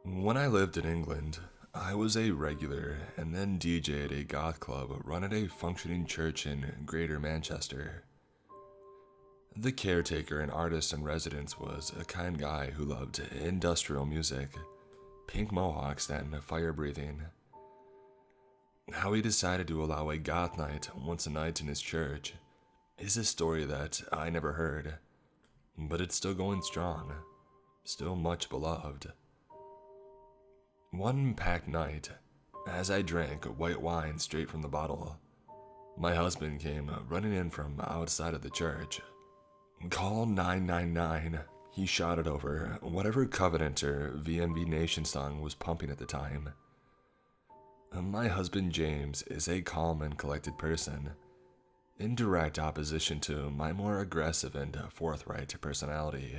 When I lived in England, I was a regular and then DJ at a goth club run at a functioning church in Greater Manchester. The caretaker and artist in residence was a kind guy who loved industrial music, pink mohawks, and fire breathing. How he decided to allow a goth night once a night in his church is a story that I never heard, but it's still going strong, still much beloved. One packed night, as I drank white wine straight from the bottle, my husband came running in from outside of the church. "Call 999, he shouted over whatever Covenant or VMV Nation song was pumping at the time. My husband James is a calm and collected person, in direct opposition to my more aggressive and forthright personality.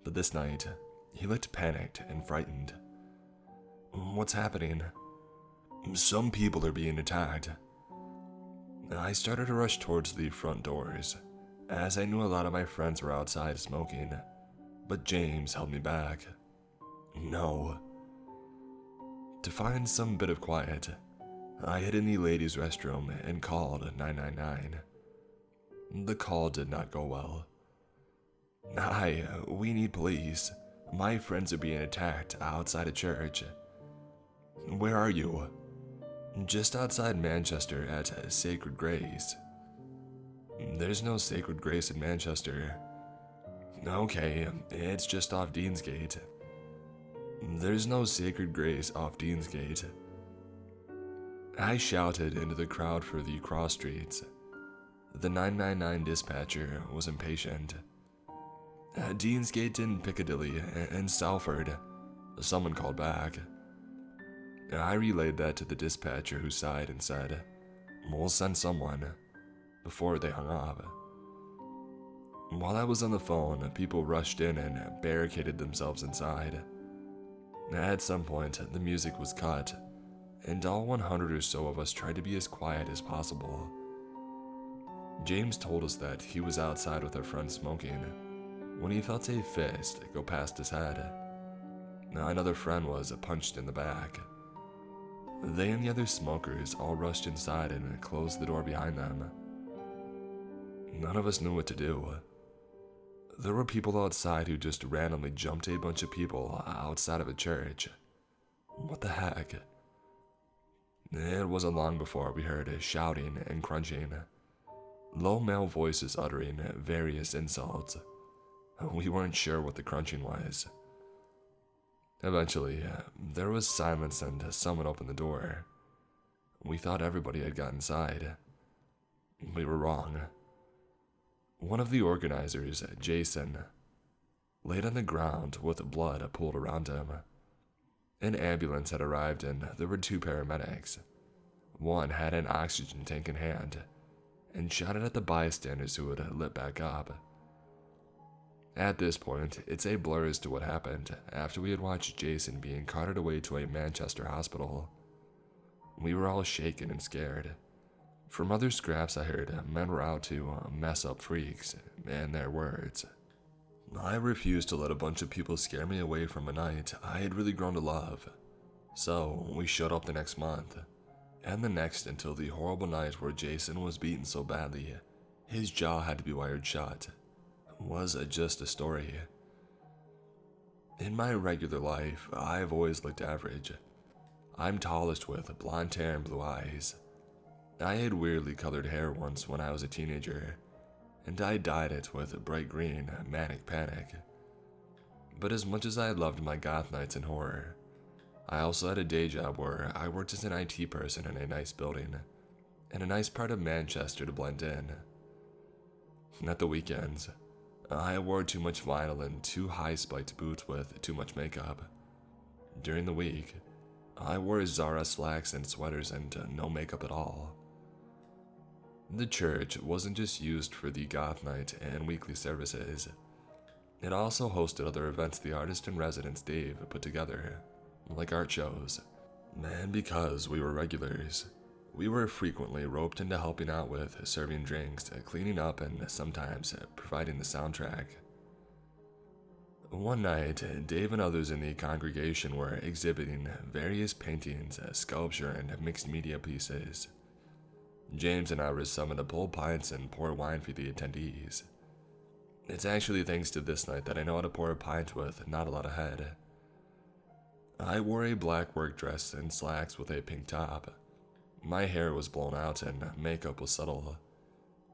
But this night, he looked panicked and frightened. "What's happening?" "Some people are being attacked." I started to rush towards the front doors, as I knew a lot of my friends were outside smoking, but James held me back. "No." To find some bit of quiet, I hid in the ladies' restroom and called 999. The call did not go well. "Hi, we need police. My friends are being attacked outside a church." "Where are you?" "Just outside Manchester at Sacred Grace." "There's no Sacred Grace in Manchester." "Okay, it's just off Deansgate." "There's no Sacred Grace off Deansgate." I shouted into the crowd for the cross streets. The 999 dispatcher was impatient. "Deansgate in Piccadilly and Salford," someone called back. I relayed that to the dispatcher, who sighed and said, "We'll send someone," before they hung up. While I was on the phone, people rushed in and barricaded themselves inside. At some point, the music was cut, and all 100 or so of us tried to be as quiet as possible. James told us that he was outside with our friend smoking when he felt a fist go past his head. Another friend was punched in the back. They and the other smokers all rushed inside and closed the door behind them. None of us knew what to do. There were people outside who just randomly jumped a bunch of people outside of a church. What the heck? It wasn't long before we heard shouting and crunching, low male voices uttering various insults. We weren't sure what the crunching was. Eventually, there was silence and someone opened the door. We thought everybody had got inside. We were wrong. One of the organizers, Jason, laid on the ground with blood pooled around him. An ambulance had arrived and there were two paramedics. One had an oxygen tank in hand and shouted at the bystanders who had lit back up. At this point, it's a blur as to what happened after we had watched Jason being carted away to a Manchester hospital. We were all shaken and scared. From other scraps I heard, men were out to mess up freaks, and their words. I refused to let a bunch of people scare me away from a night I had really grown to love. So we showed up the next month, and the next, until the horrible night where Jason was beaten so badly his jaw had to be wired shut. Was just a story. In my regular life, I've always looked average. I'm tallish with blonde hair and blue eyes. I had weirdly colored hair once when I was a teenager, and I dyed it with bright green manic panic. But as much as I loved my goth nights in horror, I also had a day job where I worked as an IT person in a nice building, in a nice part of Manchester to blend in. At the weekends, I wore too much vinyl and too high-spiked boots with too much makeup. During the week, I wore Zara slacks and sweaters and no makeup at all. The church wasn't just used for the goth night and weekly services. It also hosted other events the artist in residence Dave put together, like art shows. And because we were regulars, we were frequently roped into helping out with serving drinks, cleaning up, and sometimes providing the soundtrack. One night, Dave and others in the congregation were exhibiting various paintings, sculpture, and mixed media pieces. James and I were summoned to pull pints and pour wine for the attendees. It's actually thanks to this night that I know how to pour a pint with not a lot of head. I wore a black work dress and slacks with a pink top. My hair was blown out and makeup was subtle.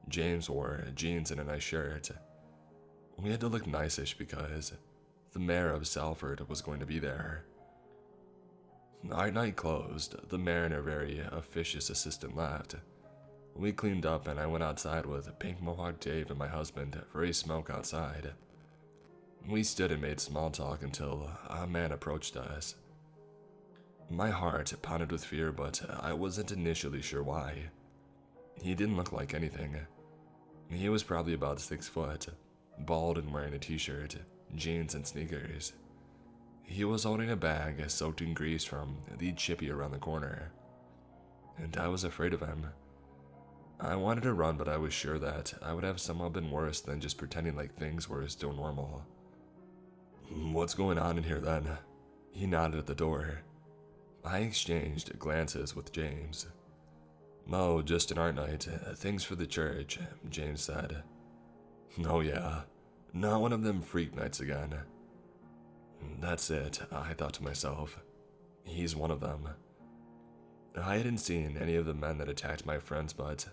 James wore jeans and a nice shirt. We had to look nice-ish because the mayor of Salford was going to be there. Our night closed. The mayor and her very officious assistant left. We cleaned up and I went outside with Pink Mohawk Dave and my husband for a smoke outside. We stood and made small talk until a man approached us. My heart pounded with fear, but I wasn't initially sure why. He didn't look like anything. He was probably about 6 foot, bald and wearing a t-shirt, jeans and sneakers. He was holding a bag soaked in grease from the chippy around the corner, and I was afraid of him. I wanted to run, but I was sure that I would have somehow been worse than just pretending like things were still normal. "What's going on in here then?" He nodded at the door. I exchanged glances with James. "Oh, just an art night, things for the church," James said. "Oh yeah, not one of them freak nights again." That's it, I thought to myself. He's one of them. I hadn't seen any of the men that attacked my friends, but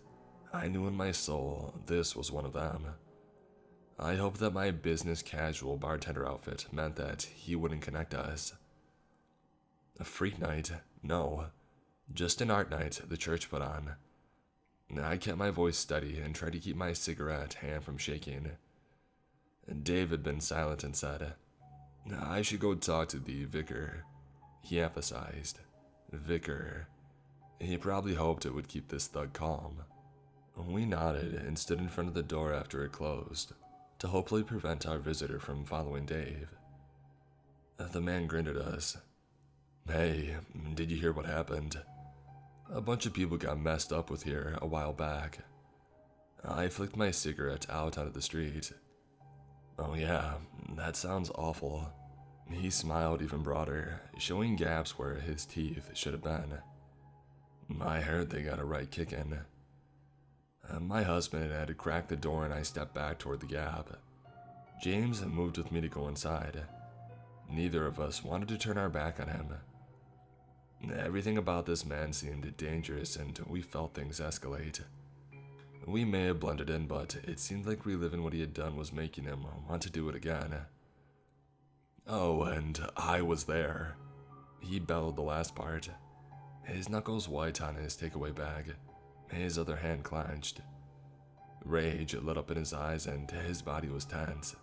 I knew in my soul this was one of them. I hoped that my business casual bartender outfit meant that he wouldn't connect us. A freak night? No. Just an art night the church put on. I kept my voice steady and tried to keep my cigarette hand from shaking. Dave had been silent and said, "I should go talk to the vicar." He emphasized, "Vicar." He probably hoped it would keep this thug calm. We nodded and stood in front of the door after it closed, to hopefully prevent our visitor from following Dave. The man grinned at us. "Hey, did you hear what happened? A bunch of people got messed up with here a while back." I flicked my cigarette out onto the street. "Oh yeah, that sounds awful." He smiled even broader, showing gaps where his teeth should have been. "I heard they got a right kicking." My husband had to crack the door and I stepped back toward the gap. James moved with me to go inside. Neither of us wanted to turn our back on him. Everything about this man seemed dangerous and we felt things escalate. We may have blended in, but it seemed like reliving what he had done was making him want to do it again. "Oh, and I was there." He bellowed the last part. His knuckles white on his takeaway bag, his other hand clenched. Rage lit up in his eyes and his body was tense.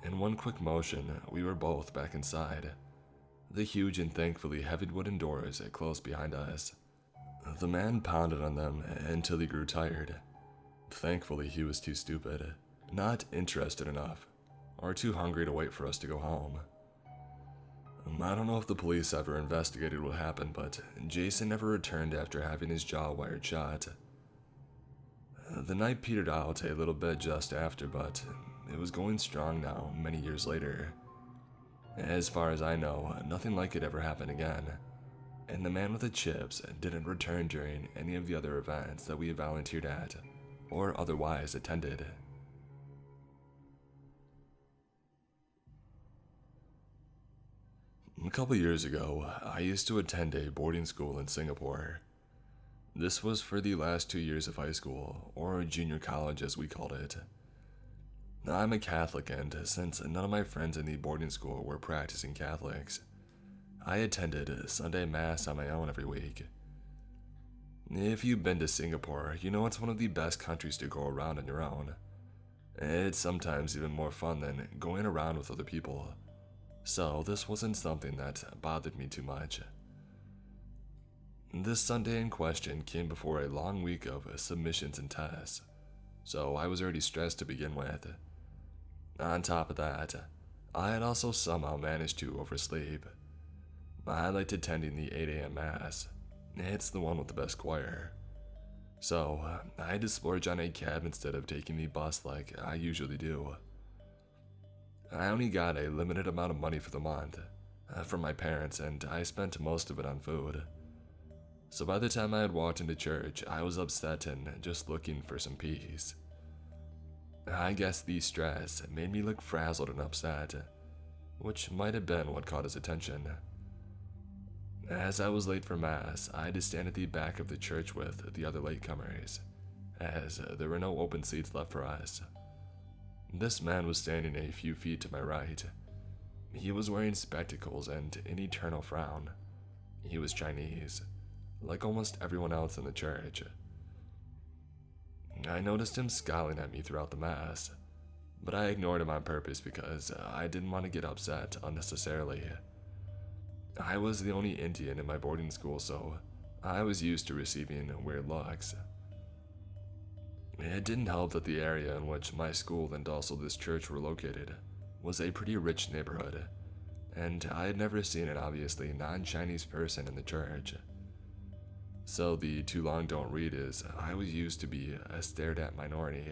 In one quick motion, we were both back inside. The huge and thankfully heavy wooden doors closed behind us. The man pounded on them until he grew tired. Thankfully, he was too stupid, not interested enough, or too hungry to wait for us to go home. I don't know if the police ever investigated what happened, but Jason never returned after having his jaw wired shut. The night petered out a little bit just after, but it was going strong now, many years later. As far as I know, nothing like it ever happened again, and the man with the chips didn't return during any of the other events that we volunteered at, or otherwise attended. A couple years ago, I used to attend a boarding school in Singapore. This was for the last 2 years of high school, or junior college as we called it. I'm a Catholic, and since none of my friends in the boarding school were practicing Catholics, I attended Sunday Mass on my own every week. If you've been to Singapore, you know it's one of the best countries to go around on your own. It's sometimes even more fun than going around with other people. So this wasn't something that bothered me too much. This Sunday in question came before a long week of submissions and tests, so I was already stressed to begin with. On top of that, I had also somehow managed to oversleep. I liked attending the 8 a.m. Mass. It's the one with the best choir. So I had to splurge on a cab instead of taking the bus like I usually do. I only got a limited amount of money for the month from my parents, and I spent most of it on food. So by the time I had walked into church, I was upset and just looking for some peace. I guess the stress made me look frazzled and upset, which might have been what caught his attention. As I was late for mass, I had to stand at the back of the church with the other latecomers, as there were no open seats left for us. This man was standing a few feet to my right. He was wearing spectacles and an eternal frown. He was Chinese, like almost everyone else in the church. I noticed him scowling at me throughout the mass, but I ignored him on purpose because I didn't want to get upset unnecessarily. I was the only Indian in my boarding school, so I was used to receiving weird looks. It didn't help that the area in which my school and also this church were located was a pretty rich neighborhood, and I had never seen an obviously non-Chinese person in the church. So the too long don't read is I was used to be a stared at minority.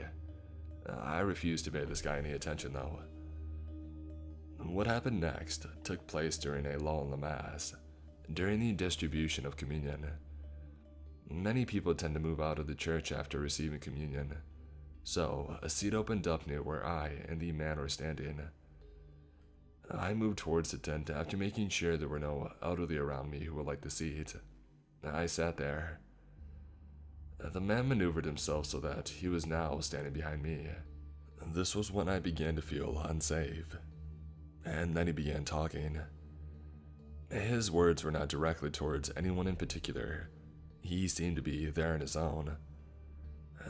I refused to pay this guy any attention though. What happened next took place during a lull in the mass, during the distribution of communion. Many people tend to move out of the church after receiving communion, so a seat opened up near where I and the man were standing. I moved towards the tent after making sure there were no elderly around me who would like the seat. I sat there. The man maneuvered himself so that he was now standing behind me. This was when I began to feel unsafe. And then he began talking. His words were not directly towards anyone in particular. He seemed to be there on his own.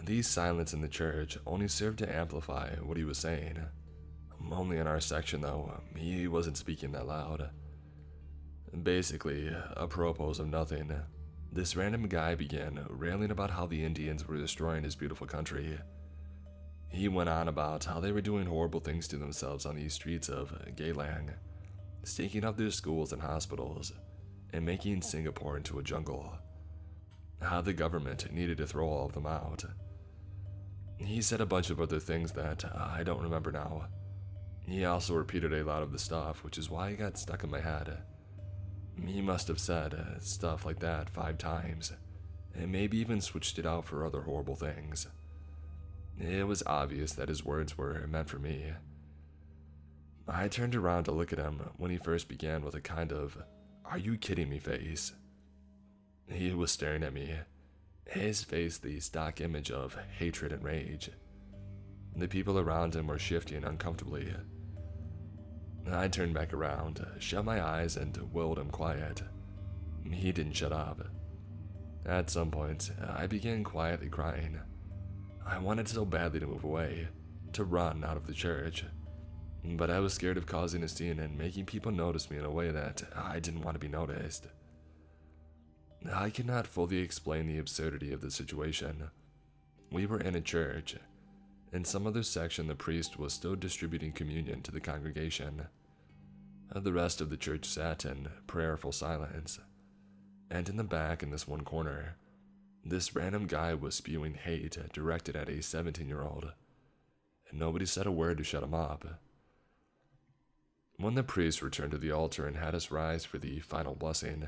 The silence in the church only served to amplify what he was saying. Only in our section though, he wasn't speaking that loud. Basically, apropos of nothing, this random guy began railing about how the Indians were destroying his beautiful country. He went on about how they were doing horrible things to themselves on the streets of Geylang, staking up their schools and hospitals, and making Singapore into a jungle. How the government needed to throw all of them out. He said a bunch of other things that I don't remember now. He also repeated a lot of the stuff, which is why it got stuck in my head. He must have said stuff like that 5 times, and maybe even switched it out for other horrible things. It was obvious that his words were meant for me. I turned around to look at him when he first began with a kind of, "Are you kidding me" face. He was staring at me, his face the stock image of hatred and rage. The people around him were shifting uncomfortably. I turned back around, shut my eyes, and willed him quiet. He didn't shut up. At some point, I began quietly crying. I wanted so badly to move away, to run out of the church, but I was scared of causing a scene and making people notice me in a way that I didn't want to be noticed. I cannot fully explain the absurdity of the situation. We were in a church. In some other section, the priest was still distributing communion to the congregation. The rest of the church sat in prayerful silence. And in the back, in this one corner, this random guy was spewing hate directed at a 17-year-old. And nobody said a word to shut him up. When the priest returned to the altar and had us rise for the final blessing,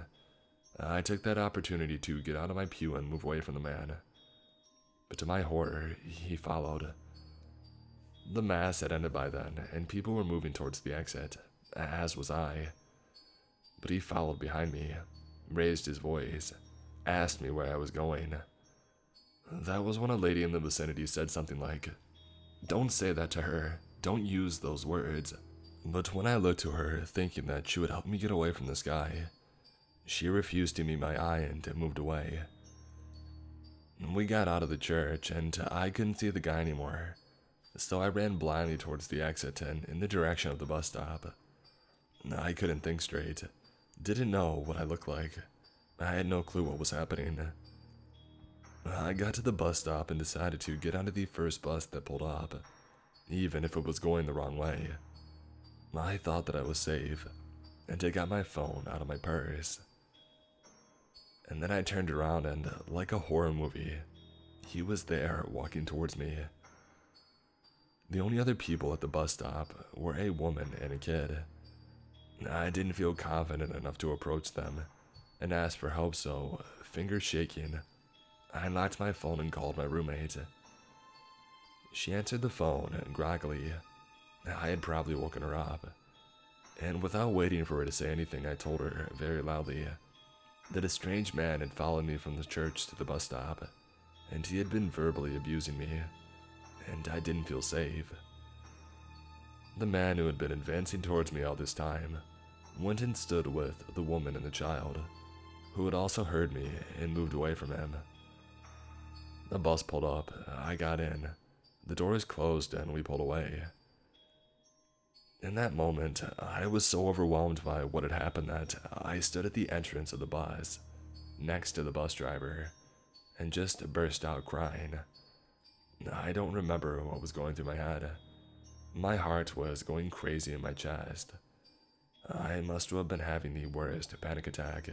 I took that opportunity to get out of my pew and move away from the man. But to my horror, he followed. The mass had ended by then, and people were moving towards the exit, as was I. But he followed behind me, raised his voice, asked me where I was going. That was when a lady in the vicinity said something like, "Don't say that to her, don't use those words." But when I looked to her, thinking that she would help me get away from this guy, she refused to meet my eye and moved away. We got out of the church, and I couldn't see the guy anymore, so I ran blindly towards the exit and in the direction of the bus stop. I couldn't think straight, didn't know what I looked like. I had no clue what was happening. I got to the bus stop and decided to get onto the first bus that pulled up, even if it was going the wrong way. I thought that I was safe, and I got my phone out of my purse. And then I turned around and, like a horror movie, he was there walking towards me. The only other people at the bus stop were a woman and a kid. I didn't feel confident enough to approach them and ask for help, so, fingers shaking, I locked my phone and called my roommate. She answered the phone groggily. I had probably woken her up, and without waiting for her to say anything, I told her very loudly that a strange man had followed me from the church to the bus stop, and he had been verbally abusing me, and I didn't feel safe. The man who had been advancing towards me all this time went and stood with the woman and the child, who had also heard me and moved away from him. The bus pulled up, I got in, the doors closed, and we pulled away. In that moment, I was so overwhelmed by what had happened that I stood at the entrance of the bus, next to the bus driver, and just burst out crying. I don't remember what was going through my head. My heart was going crazy in my chest. I must have been having the worst panic attack.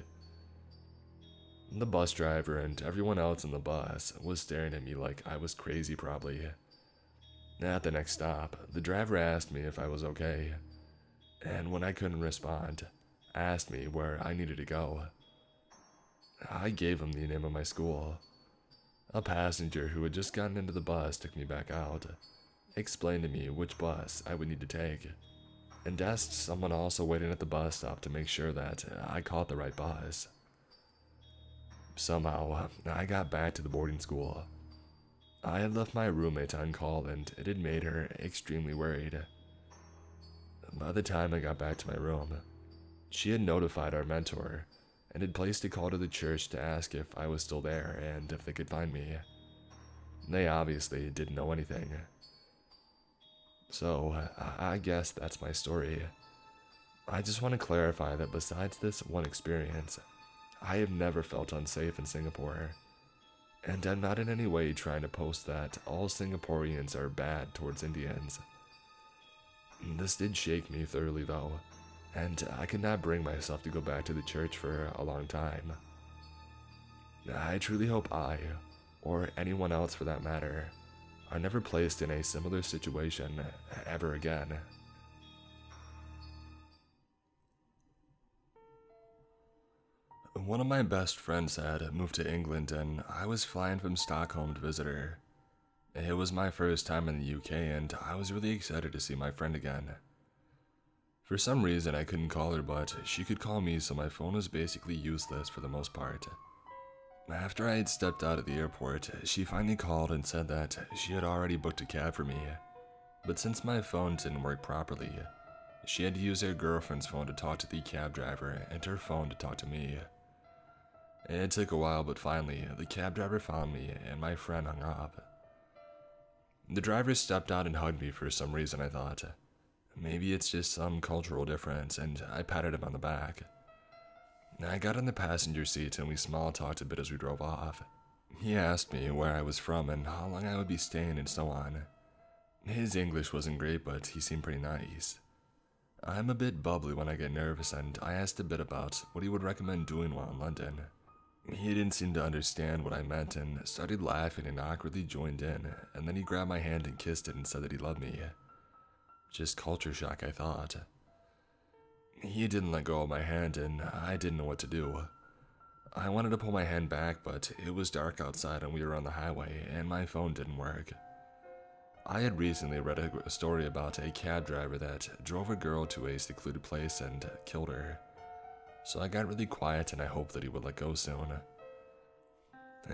The bus driver and everyone else in the bus was staring at me like I was crazy probably. At the next stop, the driver asked me if I was okay, and when I couldn't respond, asked me where I needed to go. I gave him the name of my school. A passenger who had just gotten into the bus took me back out, explained to me which bus I would need to take, and asked someone also waiting at the bus stop to make sure that I caught the right bus. Somehow, I got back to the boarding school. I had left my roommate on call, and it had made her extremely worried. By the time I got back to my room, she had notified our mentor and had placed a call to the church to ask if I was still there and if they could find me. They obviously didn't know anything. So, I guess that's my story. I just want to clarify that besides this one experience, I have never felt unsafe in Singapore. And I'm not in any way trying to post that all Singaporeans are bad towards Indians. This did shake me thoroughly though, and I could not bring myself to go back to the church for a long time. I truly hope I, or anyone else for that matter, are never placed in a similar situation ever again. One of my best friends had moved to England, and I was flying from Stockholm to visit her. It was my first time in the UK, and I was really excited to see my friend again. For some reason, I couldn't call her, but she could call me, so my phone was basically useless for the most part. After I had stepped out of the airport, she finally called and said that she had already booked a cab for me, but since my phone didn't work properly, she had to use her girlfriend's phone to talk to the cab driver and her phone to talk to me. It took a while, but finally, the cab driver found me and my friend hung up. The driver stepped out and hugged me for some reason, I thought. Maybe it's just some cultural difference, and I patted him on the back. I got in the passenger seat and we small talked a bit as we drove off. He asked me where I was from and how long I would be staying and so on. His English wasn't great, but he seemed pretty nice. I'm a bit bubbly when I get nervous, and I asked a bit about what he would recommend doing while in London. He didn't seem to understand what I meant and started laughing and awkwardly joined in, and then he grabbed my hand and kissed it and said that he loved me. Just culture shock, I thought. He didn't let go of my hand and I didn't know what to do. I wanted to pull my hand back, but it was dark outside and we were on the highway and my phone didn't work. I had recently read a story about a cab driver that drove a girl to a secluded place and killed her. So I got really quiet and I hoped that he would let go soon.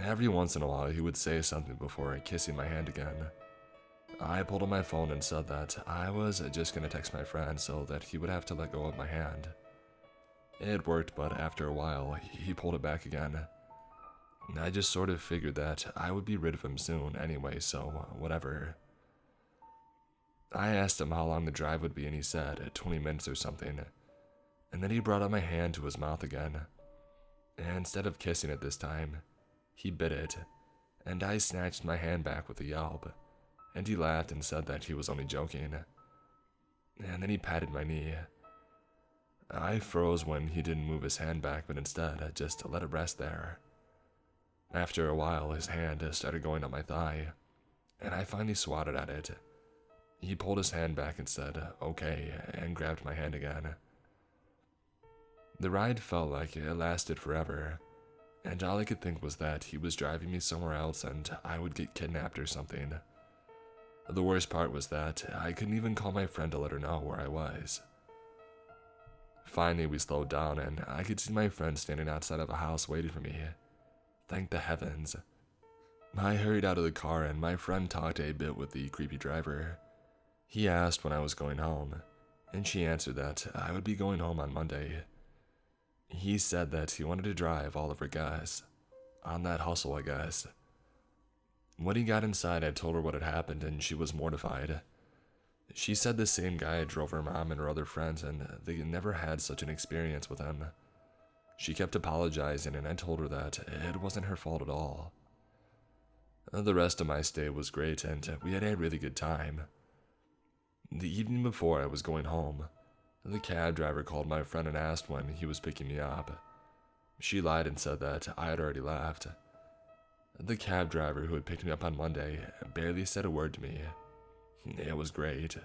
Every once in a while he would say something before kissing my hand again. I pulled on my phone and said that I was just going to text my friend so that he would have to let go of my hand. It worked, but after a while he pulled it back again. I just sort of figured that I would be rid of him soon anyway, so whatever. I asked him how long the drive would be and he said 20 minutes or something. And then he brought up my hand to his mouth again. And instead of kissing it this time, he bit it, and I snatched my hand back with a yelp, and he laughed and said that he was only joking. And then he patted my knee. I froze when he didn't move his hand back, but instead just let it rest there. After a while, his hand started going up my thigh, and I finally swatted at it. He pulled his hand back and said, "Okay," and grabbed my hand again. The ride felt like it lasted forever, and all I could think was that he was driving me somewhere else and I would get kidnapped or something. The worst part was that I couldn't even call my friend to let her know where I was. Finally, we slowed down and I could see my friend standing outside of a house waiting for me. Thank the heavens. I hurried out of the car and my friend talked a bit with the creepy driver. He asked when I was going home, and she answered that I would be going home on Monday. He said that he wanted to drive all over gas. On that hustle, I guess. When he got inside, I told her what had happened and she was mortified. She said the same guy drove her mom and her other friends and they never had such an experience with him. She kept apologizing and I told her that it wasn't her fault at all. The rest of my stay was great and we had a really good time. The evening before I was going home, the cab driver called my friend and asked when he was picking me up. She lied and said that I had already left. The cab driver who had picked me up on Monday barely said a word to me. It was great.